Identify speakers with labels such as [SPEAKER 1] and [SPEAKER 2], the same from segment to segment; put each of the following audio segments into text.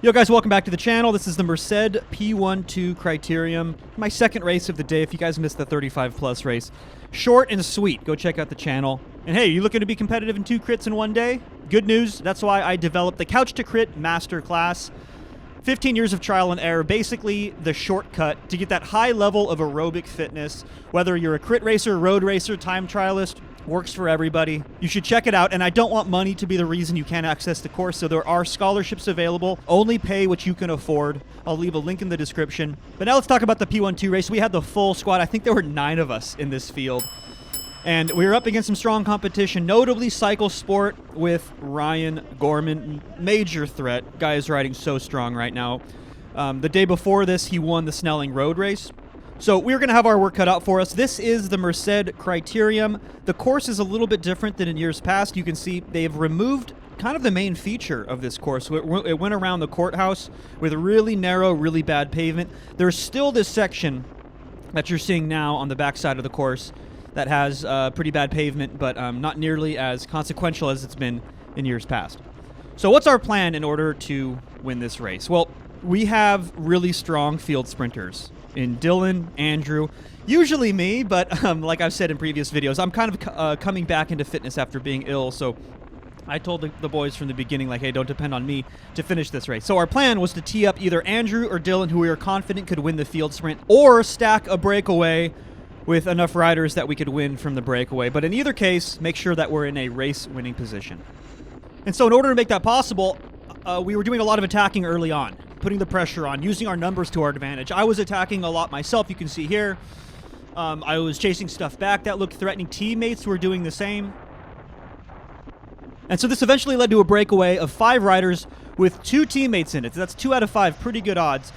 [SPEAKER 1] Yo guys, welcome back to the channel. This is the Merced P12 Criterium. My second race of the day. If you guys missed the 35 plus race. Short and sweet. Go check out the channel. And hey, you looking to be competitive in 2 crits in one day? Good news. That's why I developed the Couch to Crit Master Class. 15 years of trial and error. Basically the shortcut to get that high level of aerobic fitness. Whether you're a crit racer, road racer, time trialist, works for everybody. You should check it out, and I don't want money to be the reason you can't access the course, so there are scholarships available. Only pay what you can afford. I'll leave a link in the description. But now let's talk about the P12 race. We had the full squad. I think there were 9 of us in this field. And we were up against some strong competition, notably Cycle Sport with Ryan Gorman. Major threat. Guy is riding so strong right now. The day before this, he won the Snelling Road Race. So we're going to have our work cut out for us. This is the Merced Criterium. The course is a little bit different than in years past. You can see they've removed kind of the main feature of this course. It went around the courthouse with a really narrow, really bad pavement. There's still this section that you're seeing now on the backside of the course that has pretty bad pavement, but not nearly as consequential as it's been in years past. So what's our plan in order to win this race? Well, we have really strong field sprinters in Dylan, Andrew, usually me, but like I've said in previous videos, I'm kind of coming back into fitness after being ill, so I told the boys from the beginning, like, hey, don't depend on me to finish this race. So our plan was to tee up either Andrew or Dylan, who we were confident could win the field sprint, or stack a breakaway with enough riders that we could win from the breakaway. But in either case, make sure that we're in a race-winning position. And so in order to make that possible, we were doing a lot of attacking early on, putting the pressure on, using our numbers to our advantage. I was attacking a lot myself, you can see here. I was chasing stuff back that looked threatening. Teammates were doing the same. And so this eventually led to a breakaway of 5 riders with 2 teammates in it. So that's 2 out of 5, pretty good odds.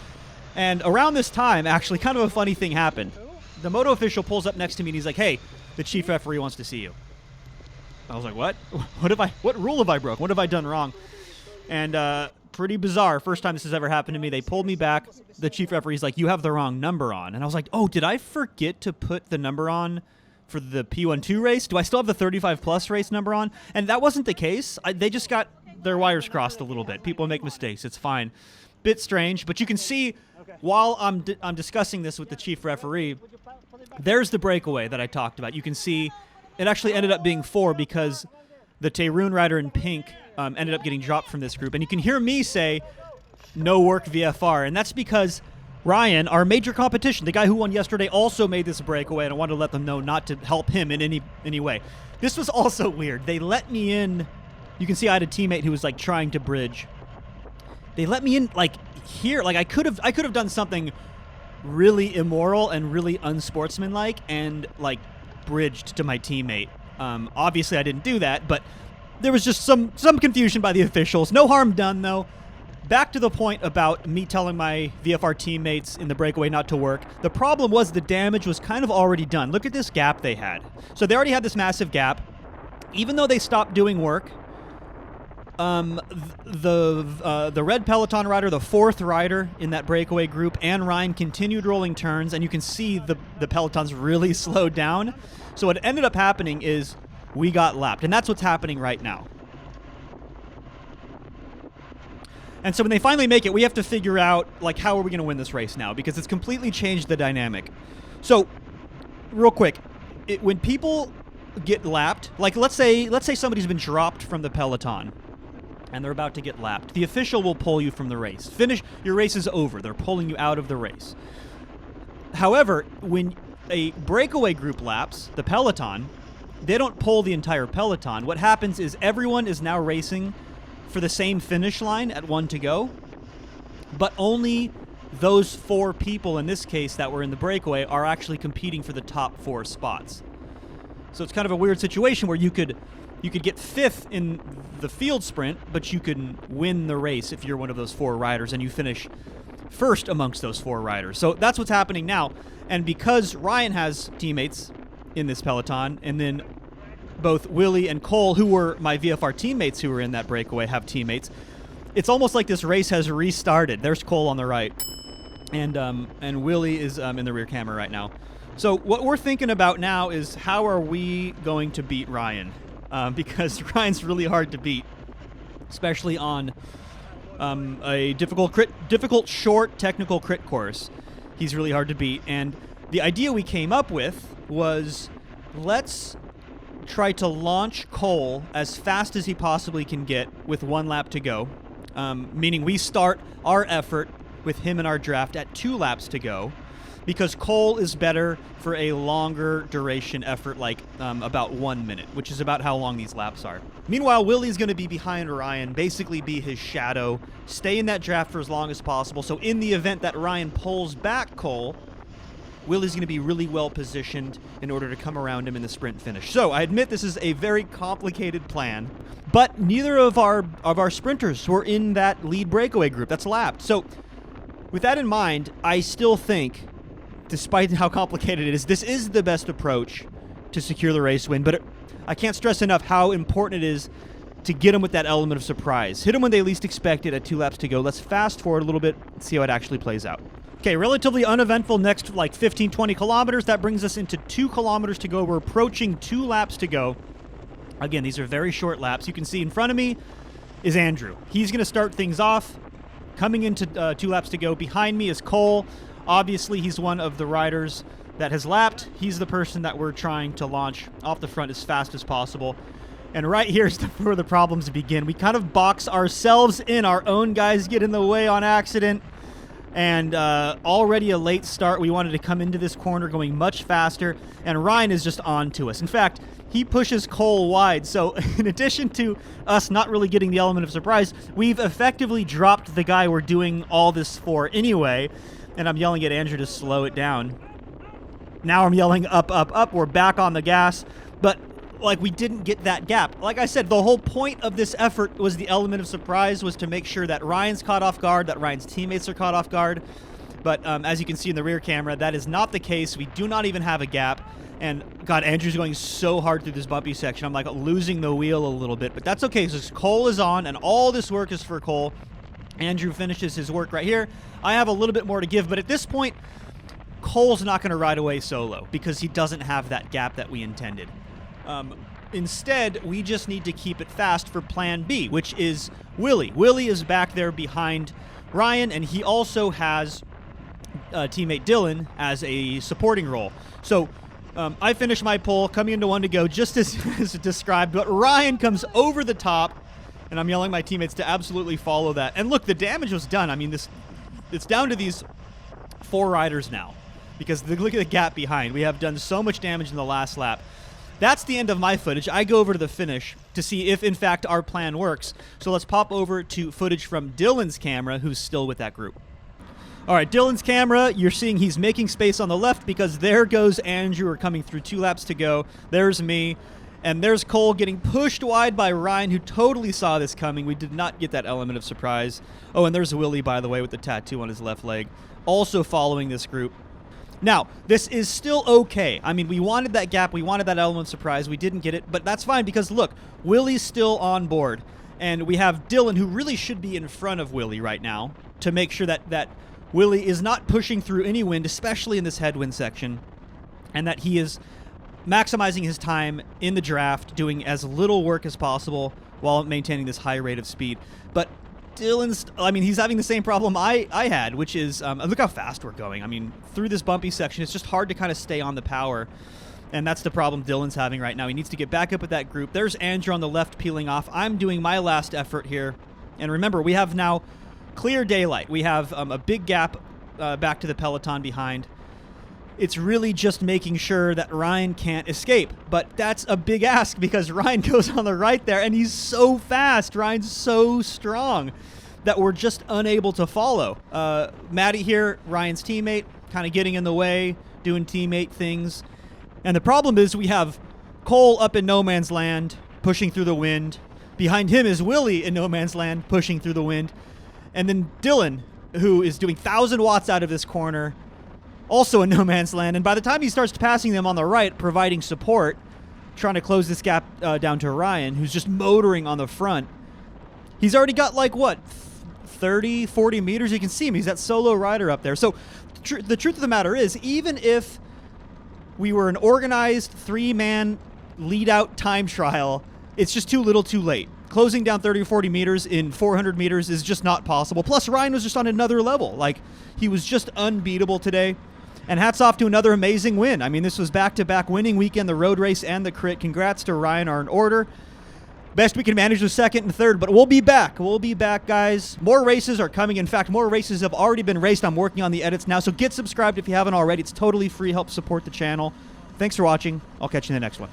[SPEAKER 1] And around this time, actually, kind of a funny thing happened. The moto official pulls up next to me and he's like, hey, the chief referee wants to see you. I was like, what? What rule have I broken? What have I done wrong? And pretty bizarre. First time this has ever happened to me. They pulled me back. The chief referee's like, you have the wrong number on. And I was like, oh, did I forget to put the number on for the P12 race? Do I still have the 35 plus race number on? And that wasn't the case. They just got their wires crossed a little bit. People make mistakes. It's fine. Bit strange. But you can see while I'm discussing this with the chief referee, there's the breakaway that I talked about. You can see it actually ended up being 4 because the Tehroon rider in pink ended up getting dropped from this group. And you can hear me say, no work VFR. And that's because Ryan, our major competition, the guy who won yesterday, also made this breakaway. And I wanted to let them know not to help him in any way. This was also weird. They let me in. You can see I had a teammate who was like trying to bridge. They let me in like here. Like I could have done something really immoral and really unsportsmanlike and like bridged to my teammate. Obviously I didn't do that, but there was just some confusion by the officials. No harm done, though. Back to the point about me telling my VFR teammates in the breakaway not to work. The problem was the damage was kind of already done. Look at this gap they had. So they already had this massive gap. Even though they stopped doing work, the red Peloton rider, the 4th rider in that breakaway group, and Ryan continued rolling turns, and you can see the Pelotons really slowed down. So what ended up happening is we got lapped, and that's what's happening right now. And so when they finally make it, we have to figure out, like, how are we going to win this race now? Because it's completely changed the dynamic. So, real quick, when people get lapped, like, let's say somebody's been dropped from the Peloton, and they're about to get lapped. The official will pull you from the race. Your race is over. They're pulling you out of the race. However, when a breakaway group laps, the Peloton, they don't pull the entire Peloton. What happens is everyone is now racing for the same finish line at 1 to go, but only those 4 people in this case that were in the breakaway are actually competing for the top 4 spots. So it's kind of a weird situation where you could get 5th in the field sprint, but you can win the race if you're one of those 4 riders and you finish first amongst those 4 riders. So that's what's happening now. And because Ryan has teammates in this Peloton, and then both Willie and Cole, who were my VFR teammates who were in that breakaway, have teammates, it's almost like this race has restarted. There's Cole on the right, and Willie is in the rear camera right now. So what we're thinking about now is how are we going to beat Ryan? Because Ryan's really hard to beat, especially on a difficult short technical crit course. He's really hard to beat. And the idea we came up with was, let's try to launch Cole as fast as he possibly can get with 1 lap to go. Meaning we start our effort with him in our draft at 2 laps to go, because Cole is better for a longer duration effort, like about 1 minute, which is about how long these laps are. Meanwhile, Willie's going to be behind Ryan, basically be his shadow, stay in that draft for as long as possible. So in the event that Ryan pulls back Cole, Willie's going to be really well positioned in order to come around him in the sprint finish. So I admit this is a very complicated plan, but neither of our sprinters were in that lead breakaway group that's lapped. So with that in mind, I still think, despite how complicated it is, this is the best approach to secure the race win. But I can't stress enough how important it is to get them with that element of surprise. Hit them when they least expect it at 2 laps to go. Let's fast forward a little bit and see how it actually plays out. Okay, relatively uneventful next like 15, 20 kilometers. That brings us into 2 kilometers to go. We're approaching 2 laps to go. Again, these are very short laps. You can see in front of me is Andrew. He's going to start things off. Coming into 2 laps to go. Behind me is Cole. Obviously, he's one of the riders that has lapped. He's the person that we're trying to launch off the front as fast as possible. And right here's where the problems begin. We kind of box ourselves in. Our own guys get in the way on accident. And already a late start. We wanted to come into this corner going much faster. And Ryan is just on to us. In fact, he pushes Cole wide. So in addition to us not really getting the element of surprise, we've effectively dropped the guy we're doing all this for anyway. And I'm yelling at Andrew to slow it down. Now I'm yelling up, up, up. We're back on the gas. But like, we didn't get that gap. Like I said, the whole point of this effort was the element of surprise, was to make sure that Ryan's caught off guard, that Ryan's teammates are caught off guard. But as you can see in the rear camera, that is not the case. We do not even have a gap. And God, Andrew's going so hard through this bumpy section. I'm like losing the wheel a little bit, but that's okay because Cole is on and all this work is for Cole. Andrew finishes his work right here. I have a little bit more to give, but at this point, Cole's not going to ride away solo because he doesn't have that gap that we intended. Instead, we just need to keep it fast for plan B, which is Willie. Willie is back there behind Ryan, and he also has teammate Dylan as a supporting role. So I finish my pull, coming into 1 to go, just as described, but Ryan comes over the top, and I'm yelling at my teammates to absolutely follow that. And look, the damage was done. I mean, it's down to these 4 riders now, because look at the gap behind. We have done so much damage in the last lap. That's the end of my footage. I go over to the finish to see if, in fact, our plan works. So let's pop over to footage from Dylan's camera, who's still with that group. All right, Dylan's camera, you're seeing he's making space on the left because there goes Andrew. We're coming through 2 laps to go. There's me. And there's Cole getting pushed wide by Ryan, who totally saw this coming. We did not get that element of surprise. Oh, and there's Willie, by the way, with the tattoo on his left leg, also following this group. Now, this is still okay. I mean, we wanted that gap. We wanted that element of surprise. We didn't get it, but that's fine because, look, Willie's still on board. And we have Dylan, who really should be in front of Willie right now to make sure that Willie is not pushing through any wind, especially in this headwind section, and that he is maximizing his time in the draft, doing as little work as possible while maintaining this high rate of speed. But he's having the same problem I had, which is, look how fast we're going. I mean, through this bumpy section, it's just hard to kind of stay on the power. And that's the problem Dylan's having right now. He needs to get back up with that group. There's Andrew on the left peeling off. I'm doing my last effort here. And remember, we have now clear daylight. We have a big gap back to the peloton behind. It's really just making sure that Ryan can't escape. But that's a big ask because Ryan goes on the right there, and he's so fast. Ryan's so strong that we're just unable to follow. Maddie here, Ryan's teammate, kind of getting in the way, doing teammate things. And the problem is we have Cole up in no man's land, pushing through the wind. Behind him is Willie in no man's land, pushing through the wind. And then Dylan, who is doing 1,000 watts out of this corner, also in no man's land. And by the time he starts passing them on the right, providing support, trying to close this gap down to Ryan, who's just motoring on the front, he's already got like, what, 30, 40 meters? You can see him. He's that solo rider up there. So the truth of the matter is, even if we were an organized 3-man lead-out time trial, it's just too little too late. closing down 30 or 40 meters in 400 meters is just not possible. Plus, Ryan was just on another level. Like, he was just unbeatable today. And hats off to another amazing win. I mean, this was back-to-back winning weekend, the road race and the crit. Congrats to Ryan are in order. Best we can manage was second and third, but we'll be back. We'll be back, guys. More races are coming. In fact, more races have already been raced. I'm working on the edits now, so get subscribed if you haven't already. It's totally free. Help support the channel. Thanks for watching. I'll catch you in the next one.